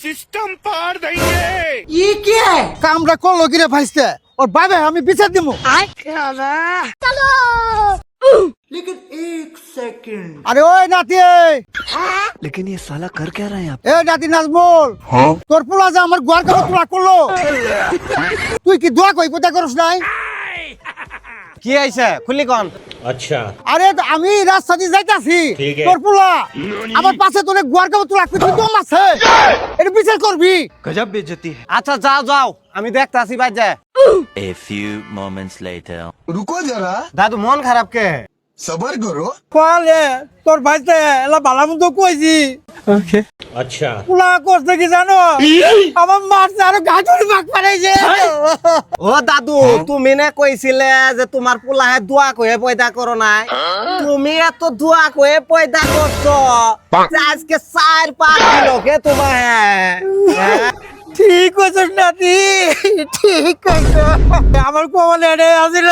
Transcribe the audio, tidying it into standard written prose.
System पार देंगे। ये क्या है? কামরা করলো কিরে ভাইস্তে ওর বাবে আমি বিচার দিমু लेकिन एक सेकंड। আরে ওই নাতি लेकिन ये साला कर क्या रहा है यहाँ এ নাতি নাজমুল তোর পোলা যে আমার গোয়ার কাপড় তোলা করলো তুই কি দোয়া কই পয়দা করছ নাই কি আইছে খুলি কোন अच्छा আরে আমি রাস্তা দিয়ে যাইতাছি ঠিক আছে। তোর পোলা আমার পাশে তোরে গোয়ার কাপড় তোলা করতে দম আছে এটা বিচার করবি गजब बेइज्जती है। আচ্ছা যাও যাও আমি দেখতাছি বাজে A few moments later. रुको जरा দাদু মন খারাপ কে सबर करो। কোয়ালে তোর ভাইতে এলা বালামন্ত কইছি अच्छा পোলা করতে কি জানো আমার মারছে আর গাজরি মাখ পারাইছে ও দাদু তুমি নে কইছিলে যে তোমার পোলাহে দোয়া কয়ে পয়দা করো নাই তুমি এত দোয়া কয়ে পয়দা করছো যে আজকে 4-5 দিন কে তোমার ঠিক কইছস নাতি ঠিক কইছ আমার কোমলে এনে আছিল